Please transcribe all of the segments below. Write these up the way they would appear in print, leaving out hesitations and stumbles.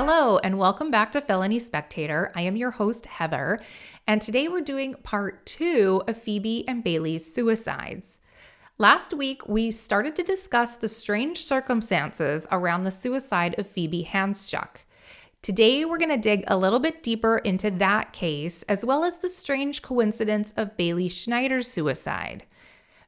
Hello, and welcome back to Felony Spectator. I am your host, Heather, and today we're doing part 2 of Phoebe and Bailey's suicides. Last week, we started to discuss the strange circumstances around the suicide of Phoebe Handsjuk. Today, we're going to dig a little bit deeper into that case, as well as the strange coincidence of Baillee Schneider's suicide.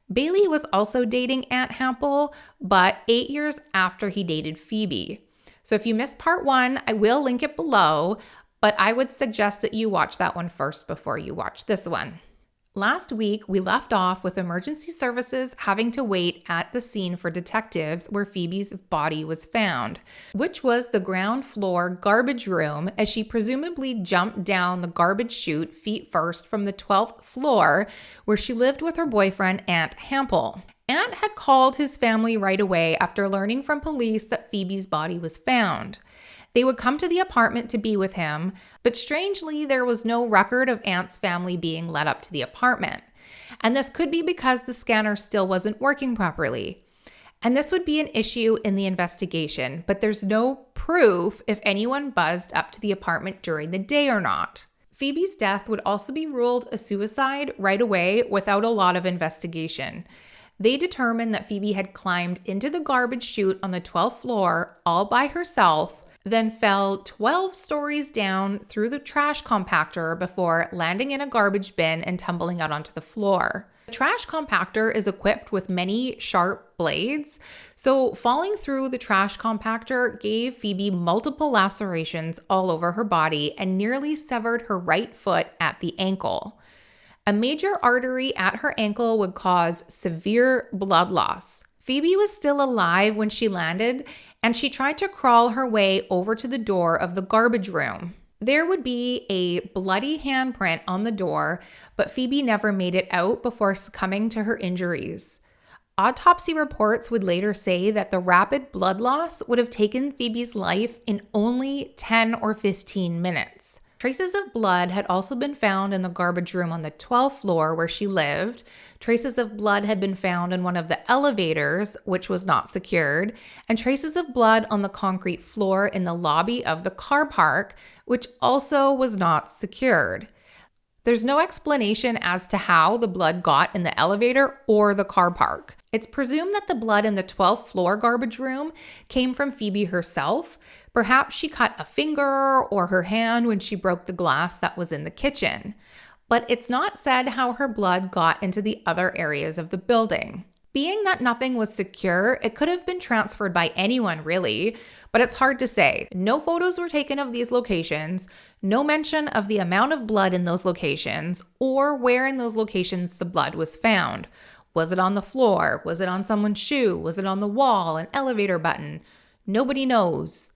Bailey was also dating Aunt Hampel, but 8 years after he dated Phoebe. So if you missed part 1, I will link it below, but I would suggest that you watch that one first before you watch this one. Last week, we left off with emergency services having to wait at the scene for detectives where Phoebe's body was found, which was the ground floor garbage room, as she presumably jumped down the garbage chute feet first from the 12th floor where she lived with her boyfriend, Aunt Hampel. Aunt had called his family right away after learning from police that Phoebe's body was found. They would come to the apartment to be with him, but strangely, there was no record of Aunt's family being led up to the apartment. And this could be because the scanner still wasn't working properly. And this would be an issue in the investigation, but there's no proof if anyone buzzed up to the apartment during the day or not. Phoebe's death would also be ruled a suicide right away without a lot of investigation. They determined that Phoebe had climbed into the garbage chute on the 12th floor all by herself, then fell 12 stories down through the trash compactor before landing in a garbage bin and tumbling out onto the floor. The trash compactor is equipped with many sharp blades, so falling through the trash compactor gave Phoebe multiple lacerations all over her body and nearly severed her right foot at the ankle. A major artery at her ankle would cause severe blood loss. Phoebe was still alive when she landed, and she tried to crawl her way over to the door of the garbage room. There would be a bloody handprint on the door, but Phoebe never made it out before succumbing to her injuries. Autopsy reports would later say that the rapid blood loss would have taken Phoebe's life in only 10 or 15 minutes. Traces of blood had also been found in the garbage room on the 12th floor where she lived. Traces of blood had been found in one of the elevators, which was not secured, and traces of blood on the concrete floor in the lobby of the car park, which also was not secured. There's no explanation as to how the blood got in the elevator or the car park. It's presumed that the blood in the 12th floor garbage room came from Phoebe herself. Perhaps she cut a finger or her hand when she broke the glass that was in the kitchen. But it's not said how her blood got into the other areas of the building. Being that nothing was secure, it could have been transferred by anyone really, but it's hard to say. No photos were taken of these locations, no mention of the amount of blood in those locations, or where in those locations the blood was found. Was it on the floor? Was it on someone's shoe? Was it on the wall, an elevator button? Nobody knows.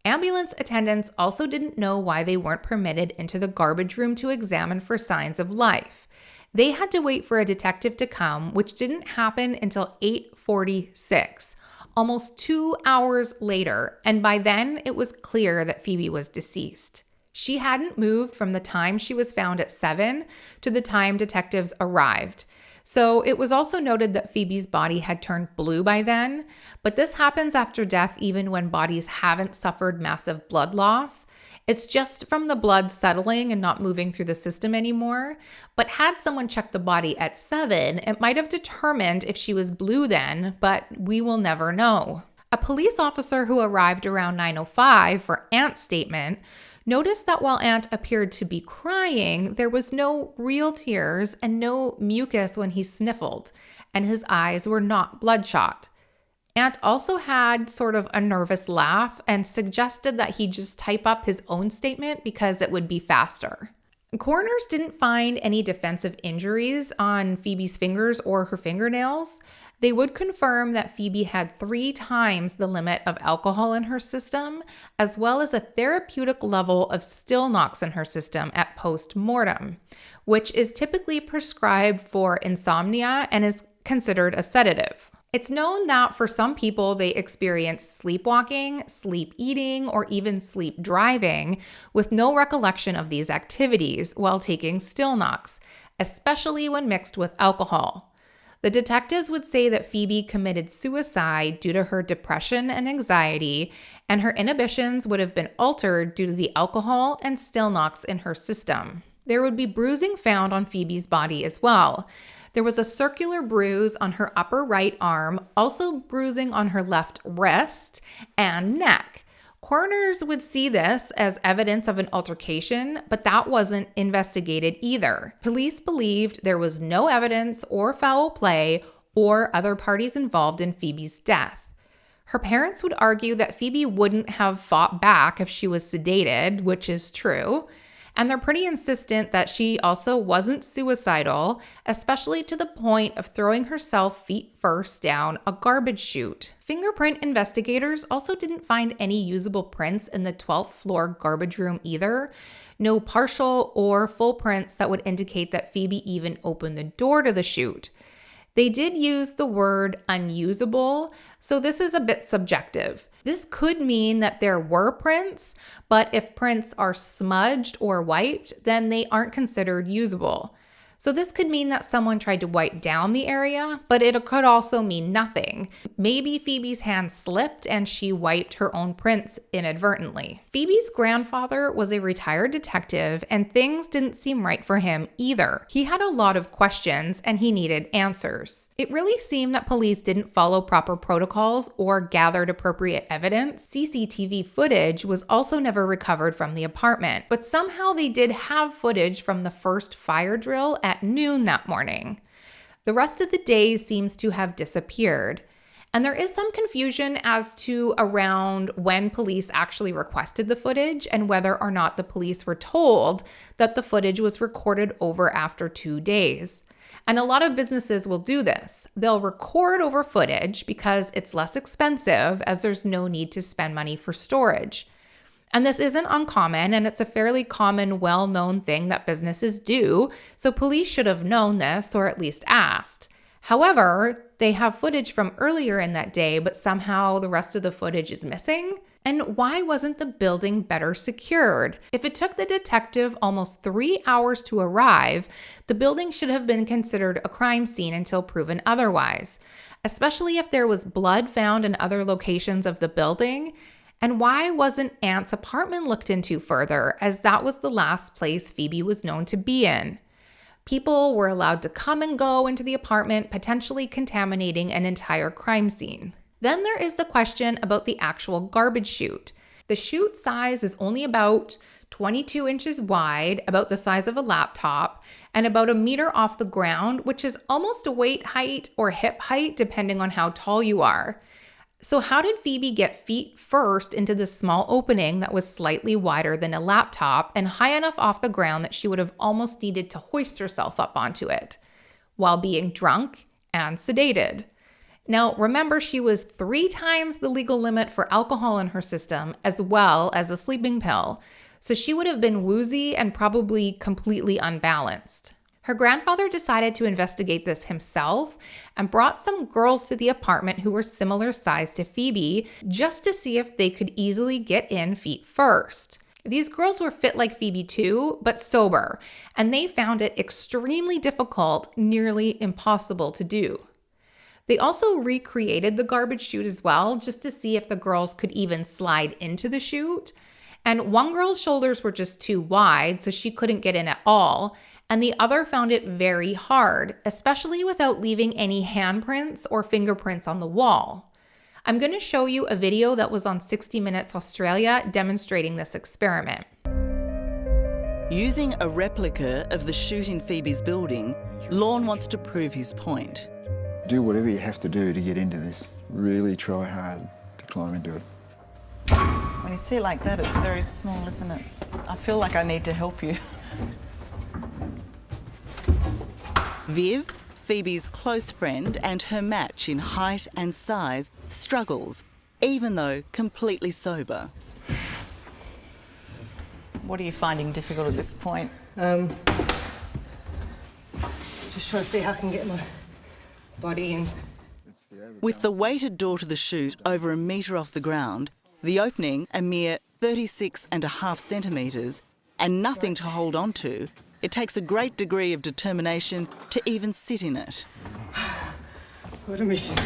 Ambulance attendants also didn't know why they weren't permitted into the garbage room to examine for signs of life. They had to wait for a detective to come, which didn't happen until 8:46, almost 2 hours later, and by then it was clear that Phoebe was deceased. She hadn't moved from the time she was found at 7 to the time detectives arrived. So it was also noted that Phoebe's body had turned blue by then, but this happens after death even when bodies haven't suffered massive blood loss. It's just from the blood settling and not moving through the system anymore. But had someone checked the body at 7, it might have determined if she was blue then, but we will never know. A police officer who arrived around 9:05 for Aunt's statement noticed that while Aunt appeared to be crying, there was no real tears and no mucus when he sniffled, and his eyes were not bloodshot. Aunt also had sort of a nervous laugh and suggested that he just type up his own statement because it would be faster. Coroners didn't find any defensive injuries on Phoebe's fingers or her fingernails. They would confirm that Phoebe had 3 times the limit of alcohol in her system, as well as a therapeutic level of Stilnox in her system at post-mortem, which is typically prescribed for insomnia and is considered a sedative. It's known that for some people, they experience sleepwalking, sleep eating, or even sleep driving with no recollection of these activities while taking Stilnox, especially when mixed with alcohol. The detectives would say that Phoebe committed suicide due to her depression and anxiety, and her inhibitions would have been altered due to the alcohol and Stilnox in her system. There would be bruising found on Phoebe's body as well. There was a circular bruise on her upper right arm, also bruising on her left wrist and neck. Coroners would see this as evidence of an altercation, but that wasn't investigated either. Police believed there was no evidence or foul play or other parties involved in Phoebe's death. Her parents would argue that Phoebe wouldn't have fought back if she was sedated, which is true. And they're pretty insistent that she also wasn't suicidal, especially to the point of throwing herself feet first down a garbage chute. Fingerprint investigators also didn't find any usable prints in the 12th floor garbage room either. No partial or full prints that would indicate that Phoebe even opened the door to the chute. They did use the word unusable, so this is a bit subjective. This could mean that there were prints, but if prints are smudged or wiped, then they aren't considered usable. So this could mean that someone tried to wipe down the area, but it could also mean nothing. Maybe Phoebe's hand slipped and she wiped her own prints inadvertently. Phoebe's grandfather was a retired detective, and things didn't seem right for him either. He had a lot of questions and he needed answers. It really seemed that police didn't follow proper protocols or gathered appropriate evidence. CCTV footage was also never recovered from the apartment, but somehow they did have footage from the first fire drill at noon that morning. The rest of the day seems to have disappeared. And there is some confusion as to around when police actually requested the footage and whether or not the police were told that the footage was recorded over after 2 days. And a lot of businesses will do this. They'll record over footage because it's less expensive, as there's no need to spend money for storage. And this isn't uncommon, and it's a fairly common, well-known thing that businesses do, so police should have known this or at least asked. However, they have footage from earlier in that day, but somehow the rest of the footage is missing. And why wasn't the building better secured? If it took the detective almost 3 hours to arrive, the building should have been considered a crime scene until proven otherwise, especially if there was blood found in other locations of the building. And why wasn't Aunt's apartment looked into further, as that was the last place Phoebe was known to be in? People were allowed to come and go into the apartment, potentially contaminating an entire crime scene. Then there is the question about the actual garbage chute. The chute size is only about 22 inches wide, about the size of a laptop, and about 1 meter off the ground, which is almost a waist height or hip height, depending on how tall you are. So how did Phoebe get feet first into this small opening that was slightly wider than a laptop and high enough off the ground that she would have almost needed to hoist herself up onto it while being drunk and sedated? Now, remember, she was 3 times the legal limit for alcohol in her system, as well as a sleeping pill. So she would have been woozy and probably completely unbalanced. Her grandfather decided to investigate this himself and brought some girls to the apartment who were similar size to Phoebe, just to see if they could easily get in feet first. These girls were fit like Phoebe too, but sober, and they found it extremely difficult, nearly impossible to do. They also recreated the garbage chute as well, just to see if the girls could even slide into the chute. And one girl's shoulders were just too wide, so she couldn't get in at all. And the other found it very hard, especially without leaving any handprints or fingerprints on the wall. I'm going to show you a video that was on 60 Minutes Australia demonstrating this experiment. Using a replica of the chute in Phoebe's building, Lorne wants to prove his point. Do whatever you have to do to get into this. Really try hard to climb into it. When you see it like that, it's very small, isn't it? I feel like I need to help you. Viv, Phoebe's close friend and her match in height and size, struggles, even though completely sober. What are you finding difficult at this point? Just trying to see how I can get my body in. With the weighted door to the chute over 1 metre off the ground, the opening a mere 36.5 centimetres, and nothing to hold on to, it takes a great degree of determination to even sit in it. What a mission.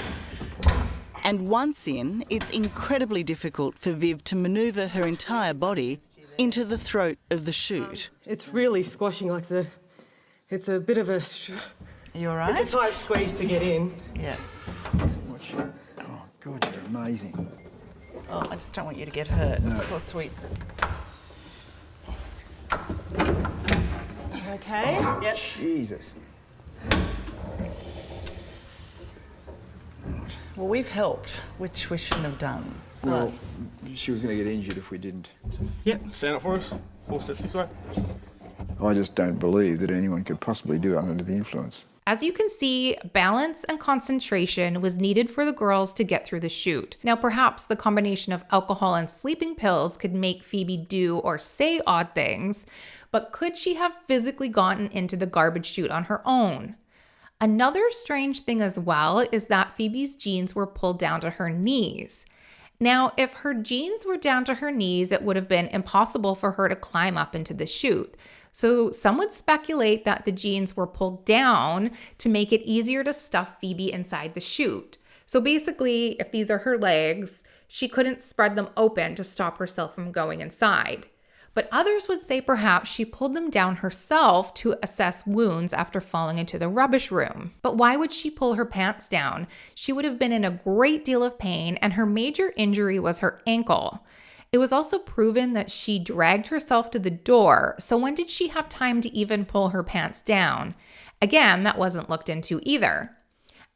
And once in, it's incredibly difficult for Viv to manoeuvre her entire body into the throat of the chute. It's really squashing, it's a bit of a... You all right? It's a tight squeeze to get in. Yeah. Watch it. Oh, God, you're amazing. Oh, I just don't want you to get hurt. No. Of course, sweet. Okay? Yep. Jesus. Well, we've helped, which we shouldn't have done. Well, she was going to get injured if we didn't. Yep, stand up for us. 4 steps this way. I just don't believe that anyone could possibly do it under the influence. As you can see, balance and concentration was needed for the girls to get through the chute. Now, perhaps the combination of alcohol and sleeping pills could make Phoebe do or say odd things, but could she have physically gotten into the garbage chute on her own? Another strange thing as well is that Phoebe's jeans were pulled down to her knees. Now, if her jeans were down to her knees, it would have been impossible for her to climb up into the chute. So some would speculate that the jeans were pulled down to make it easier to stuff Phoebe inside the chute. So basically, if these are her legs, she couldn't spread them open to stop herself from going inside. But others would say perhaps she pulled them down herself to assess wounds after falling into the rubbish room. But why would she pull her pants down? She would have been in a great deal of pain, and her major injury was her ankle. It was also proven that she dragged herself to the door, so when did she have time to even pull her pants down? Again, that wasn't looked into either.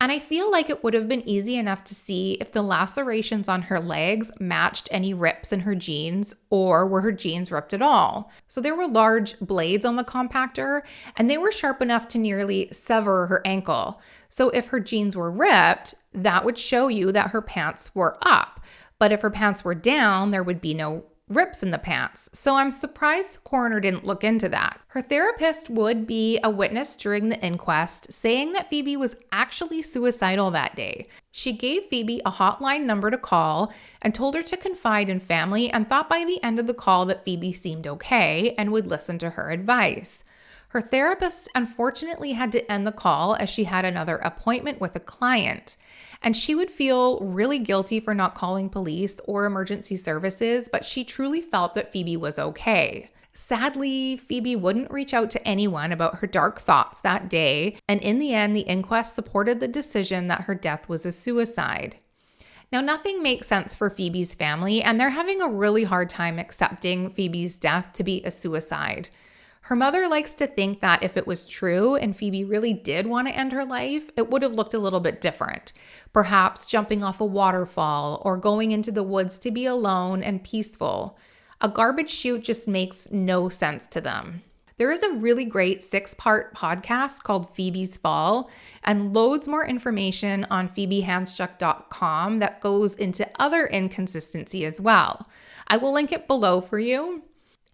And I feel like it would have been easy enough to see if the lacerations on her legs matched any rips in her jeans, or were her jeans ripped at all. So there were large blades on the compactor, and they were sharp enough to nearly sever her ankle. So if her jeans were ripped, that would show you that her pants were up. But if her pants were down, there would be no rips in the pants. So I'm surprised the coroner didn't look into that. Her therapist would be a witness during the inquest, saying that Phoebe was actually suicidal that day. She gave Phoebe a hotline number to call and told her to confide in family, and thought by the end of the call that Phoebe seemed okay and would listen to her advice. Her therapist unfortunately had to end the call as she had another appointment with a client. And she would feel really guilty for not calling police or emergency services, but she truly felt that Phoebe was okay. Sadly, Phoebe wouldn't reach out to anyone about her dark thoughts that day, and in the end, the inquest supported the decision that her death was a suicide. Now, nothing makes sense for Phoebe's family, and they're having a really hard time accepting Phoebe's death to be a suicide. Her mother likes to think that if it was true and Phoebe really did want to end her life, it would have looked a little bit different. Perhaps jumping off a waterfall or going into the woods to be alone and peaceful. A garbage chute just makes no sense to them. There is a really great 6-part podcast called Phoebe's Fall, and loads more information on phoebehandsjuk.com that goes into other inconsistency as well. I will link it below for you.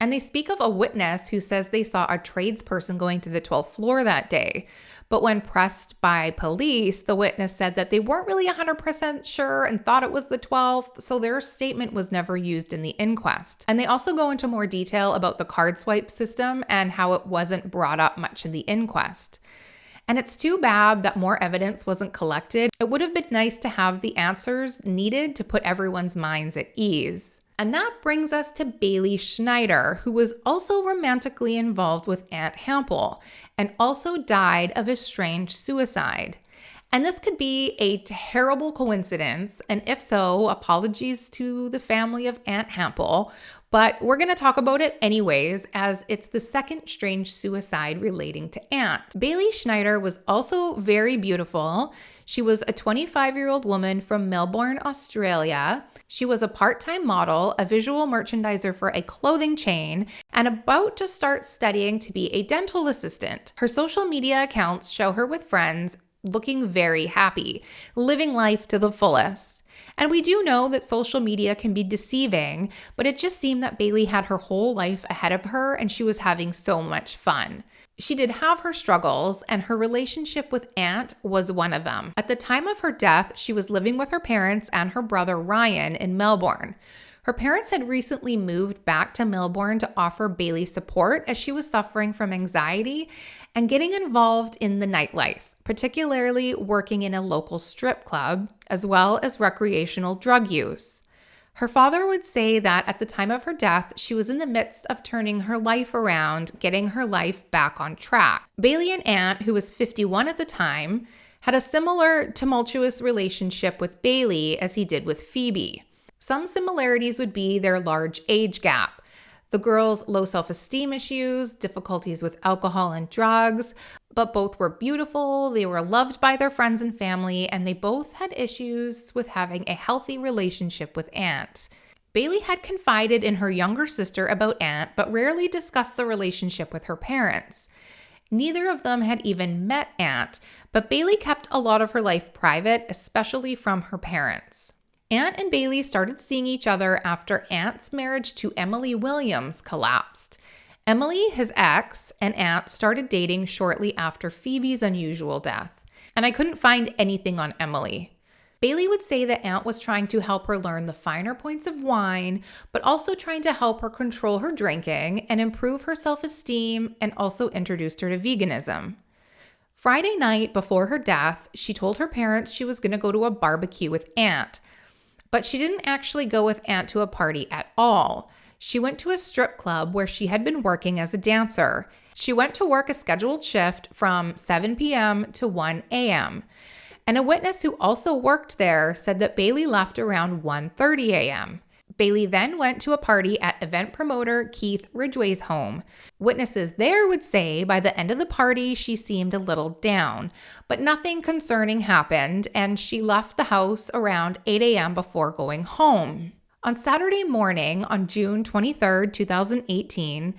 And they speak of a witness who says they saw a tradesperson going to the 12th floor that day. But when pressed by police, the witness said that they weren't really 100% sure and thought it was the 12th, so their statement was never used in the inquest. And they also go into more detail about the card swipe system and how it wasn't brought up much in the inquest. And it's too bad that more evidence wasn't collected. It would have been nice to have the answers needed to put everyone's minds at ease. And that brings us to Baillee Schneider, who was also romantically involved with Aunt Hampel and also died of a strange suicide. And this could be a terrible coincidence, and if so, apologies to the family of Aunt Hampel, but we're going to talk about it anyways, as it's the second strange suicide relating to Aunt. Baillee Schneider was also very beautiful. She was a 25-year-old woman from Melbourne, Australia. She was a part-time model, a visual merchandiser for a clothing chain, and about to start studying to be a dental assistant. Her social media accounts show her with friends, looking very happy, living life to the fullest. And we do know that social media can be deceiving, but it just seemed that Baillee had her whole life ahead of her and she was having so much fun. She did have her struggles, and her relationship with Aunt was one of them. At the time of her death, she was living with her parents and her brother Ryan in Melbourne. Her parents had recently moved back to Melbourne to offer Baillee support as she was suffering from anxiety, and getting involved in the nightlife, particularly working in a local strip club, as well as recreational drug use. Her father would say that at the time of her death, she was in the midst of turning her life around, getting her life back on track. Baillee and Aunt, who was 51 at the time, had a similar tumultuous relationship with Baillee as he did with Phoebe. Some similarities would be their large age gap, the girls' low self-esteem issues, difficulties with alcohol and drugs, but both were beautiful, they were loved by their friends and family, and they both had issues with having a healthy relationship with Aunt. Baillee had confided in her younger sister about Aunt, but rarely discussed the relationship with her parents. Neither of them had even met Aunt, but Baillee kept a lot of her life private, especially from her parents. Aunt and Baillee started seeing each other after Aunt's marriage to Emily Williams collapsed. Emily, his ex, and Aunt started dating shortly after Phoebe's unusual death, and I couldn't find anything on Emily. Baillee would say that Aunt was trying to help her learn the finer points of wine, but also trying to help her control her drinking and improve her self-esteem, and also introduced her to veganism. Friday night before her death, she told her parents she was going to go to a barbecue with Aunt, but she didn't actually go with Aunt to a party at all. She went to a strip club where she had been working as a dancer. She went to work a scheduled shift from 7 p.m. to 1 a.m. And a witness who also worked there said that Baillee left around 1:30 a.m. Baillee then went to a party at event promoter Keith Ridgway's home. Witnesses there would say by the end of the party, she seemed a little down, but nothing concerning happened, and she left the house around 8 a.m. before going home. On Saturday morning, on June 23, 2018,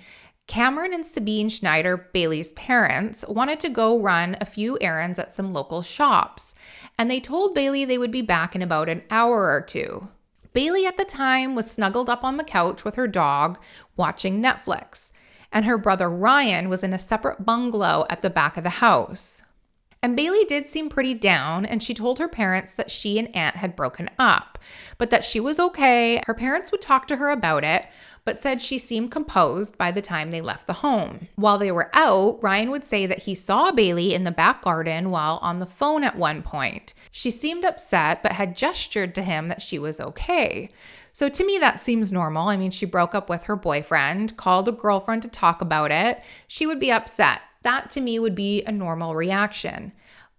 Cameron and Sabine Schneider, Baillee's parents, wanted to go run a few errands at some local shops, and they told Baillee they would be back in about an hour or two. Baillee at the time was snuggled up on the couch with her dog, watching Netflix, and her brother Ryan was in a separate bungalow at the back of the house. And Baillee did seem pretty down, and she told her parents that she and Aunt had broken up, but that she was okay. Her parents would talk to her about it, but said she seemed composed by the time they left the home. While they were out, Ryan would say that he saw Baillee in the back garden while on the phone at one point. She seemed upset, but had gestured to him that she was okay. So to me, that seems normal. I mean, she broke up with her boyfriend, called a girlfriend to talk about it. She would be upset. That to me would be a normal reaction.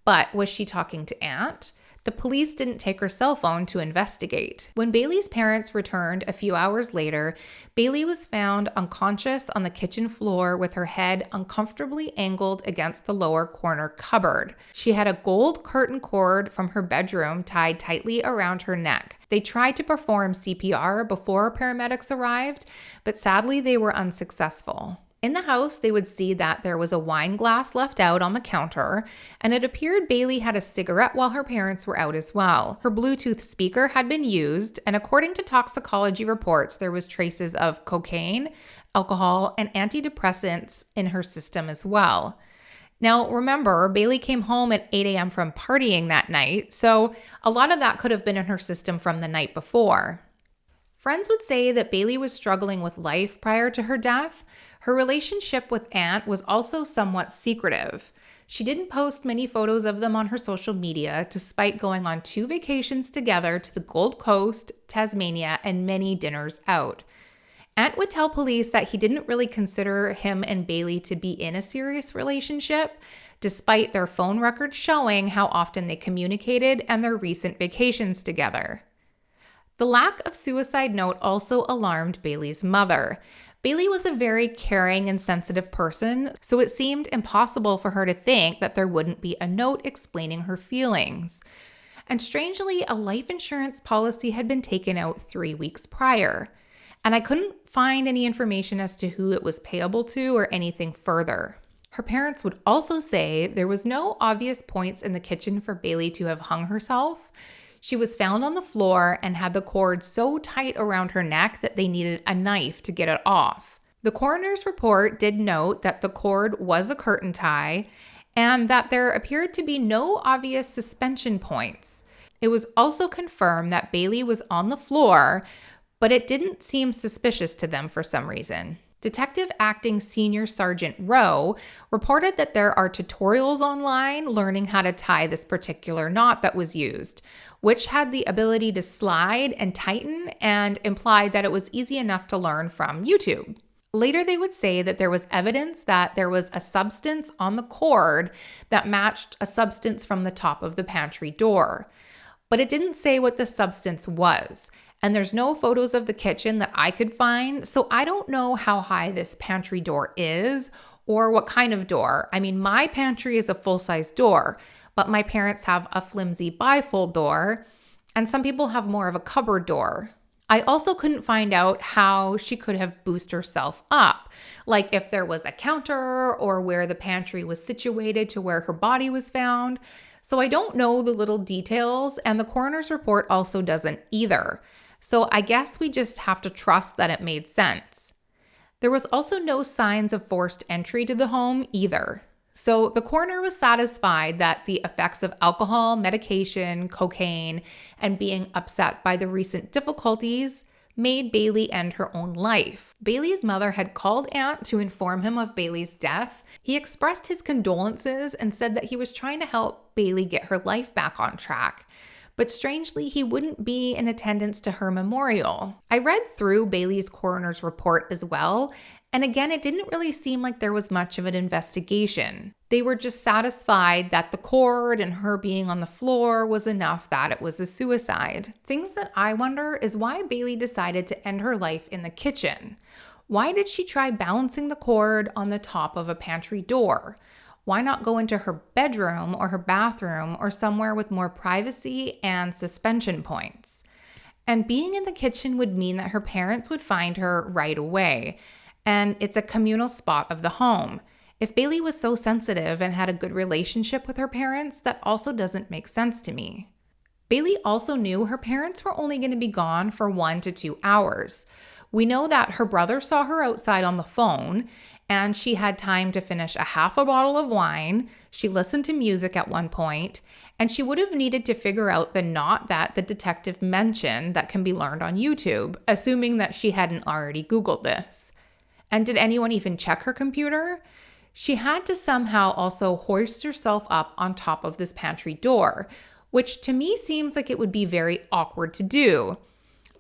But was she talking to Aunt? The police didn't take her cell phone to investigate. When Baillee's parents returned a few hours later, Baillee was found unconscious on the kitchen floor with her head uncomfortably angled against the lower corner cupboard. She had a gold curtain cord from her bedroom tied tightly around her neck. They tried to perform CPR before paramedics arrived, but sadly they were unsuccessful. In the house, they would see that there was a wine glass left out on the counter, and it appeared Baillee had a cigarette while her parents were out as well. Her Bluetooth speaker had been used, and according to toxicology reports, there was traces of cocaine, alcohol, and antidepressants in her system as well. Now, remember, Baillee came home at 8 a.m. from partying that night, so a lot of that could have been in her system from the night before. Friends would say that Baillee was struggling with life prior to her death. Her relationship with Aunt was also somewhat secretive. She didn't post many photos of them on her social media, despite going on 2 vacations together to the Gold Coast, Tasmania, and many dinners out. Aunt would tell police that he didn't really consider him and Baillee to be in a serious relationship, despite their phone records showing how often they communicated and their recent vacations together. The lack of suicide note also alarmed Baillee's mother. Baillee was a very caring and sensitive person, so it seemed impossible for her to think that there wouldn't be a note explaining her feelings. And strangely, a life insurance policy had been taken out 3 weeks prior, and I couldn't find any information as to who it was payable to or anything further. Her parents would also say there was no obvious points in the kitchen for Baillee to have hung herself. She was found on the floor and had the cord so tight around her neck that they needed a knife to get it off. The coroner's report did note that the cord was a curtain tie and that there appeared to be no obvious suspension points. It was also confirmed that Baillee was on the floor, but it didn't seem suspicious to them for some reason. Detective Acting Senior Sergeant Rowe reported that there are tutorials online learning how to tie this particular knot that was used, which had the ability to slide and tighten and implied that it was easy enough to learn from YouTube. Later, they would say that there was evidence that there was a substance on the cord that matched a substance from the top of the pantry door. But it didn't say what the substance was. And there's no photos of the kitchen that I could find, so I don't know how high this pantry door is or what kind of door. I mean, my pantry is a full-size door, but my parents have a flimsy bifold door, and some people have more of a cupboard door. I also couldn't find out how she could have boosted herself up, like if there was a counter or where the pantry was situated to where her body was found. So I don't know the little details, and the coroner's report also doesn't either. So I guess we just have to trust that it made sense. There was also no signs of forced entry to the home either. So the coroner was satisfied that the effects of alcohol, medication, cocaine, and being upset by the recent difficulties made Baillee end her own life. Baillee's mother had called Aunt to inform him of Baillee's death. He expressed his condolences and said that he was trying to help Baillee get her life back on track. But strangely, he wouldn't be in attendance to her memorial. I read through Baillee's coroner's report as well, and again, it didn't really seem like there was much of an investigation. They were just satisfied that the cord and her being on the floor was enough that it was a suicide. Things that I wonder is why Baillee decided to end her life in the kitchen. Why did she try balancing the cord on the top of a pantry door? Why not go into her bedroom or her bathroom or somewhere with more privacy and suspension points? And being in the kitchen would mean that her parents would find her right away. And it's a communal spot of the home. If Baillee was so sensitive and had a good relationship with her parents, that also doesn't make sense to me. Baillee also knew her parents were only going to be gone for 1 to 2 hours. We know that her brother saw her outside on the phone, and she had time to finish a half a bottle of wine. She listened to music at one point, and she would have needed to figure out the knot that the detective mentioned that can be learned on YouTube, assuming that she hadn't already Googled this. And did anyone even check her computer? She had to somehow also hoist herself up on top of this pantry door, which to me seems like it would be very awkward to do.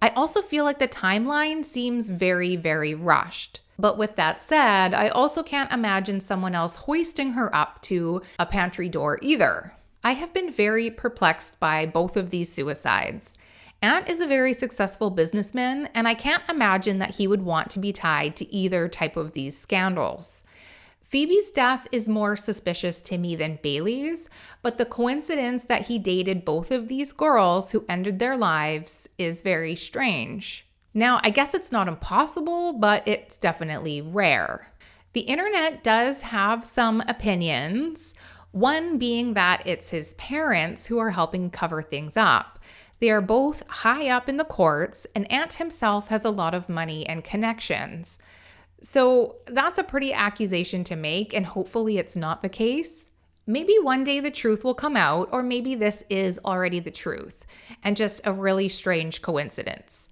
I also feel like the timeline seems very, very rushed. But with that said, I also can't imagine someone else hoisting her up to a pantry door either. I have been very perplexed by both of these suicides. Ant is a very successful businessman, and I can't imagine that he would want to be tied to either type of these scandals. Phoebe's death is more suspicious to me than Baillee's, but the coincidence that he dated both of these girls who ended their lives is very strange. Now, I guess it's not impossible, but it's definitely rare. The internet does have some opinions, one being that it's his parents who are helping cover things up. They are both high up in the courts, and Ant himself has a lot of money and connections. So that's a pretty accusation to make, and hopefully it's not the case. Maybe one day the truth will come out, or maybe this is already the truth, and just a really strange coincidence.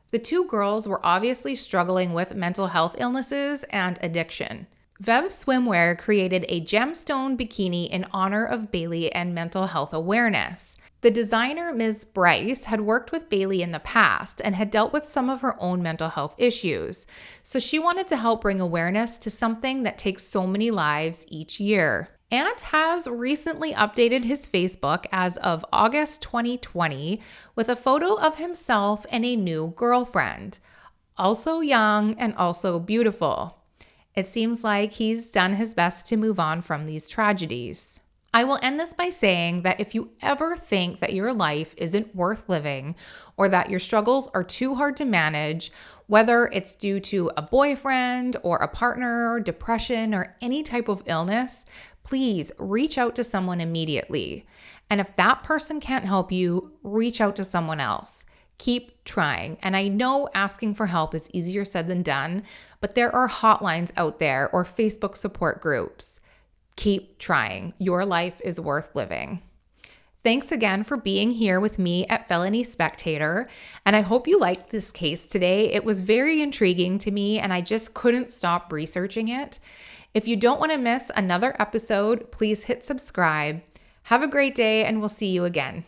The two girls were obviously struggling with mental health illnesses and addiction. Vev Swimwear created a gemstone bikini in honor of Baillee and mental health awareness. The designer, Ms. Bryce, had worked with Baillee in the past and had dealt with some of her own mental health issues, so she wanted to help bring awareness to something that takes so many lives each year. Ant has recently updated his Facebook as of August 2020 with a photo of himself and a new girlfriend, also young and also beautiful. It seems like he's done his best to move on from these tragedies. I will end this by saying that if you ever think that your life isn't worth living or that your struggles are too hard to manage, whether it's due to a boyfriend or a partner, depression, or any type of illness, please reach out to someone immediately. And if that person can't help you, reach out to someone else. Keep trying. And I know asking for help is easier said than done, but there are hotlines out there or Facebook support groups. Keep trying. Your life is worth living. Thanks again for being here with me at Felony Spectator, and I hope you liked this case today. It was very intriguing to me, and I just couldn't stop researching it. If you don't want to miss another episode, please hit subscribe. Have a great day, and we'll see you again.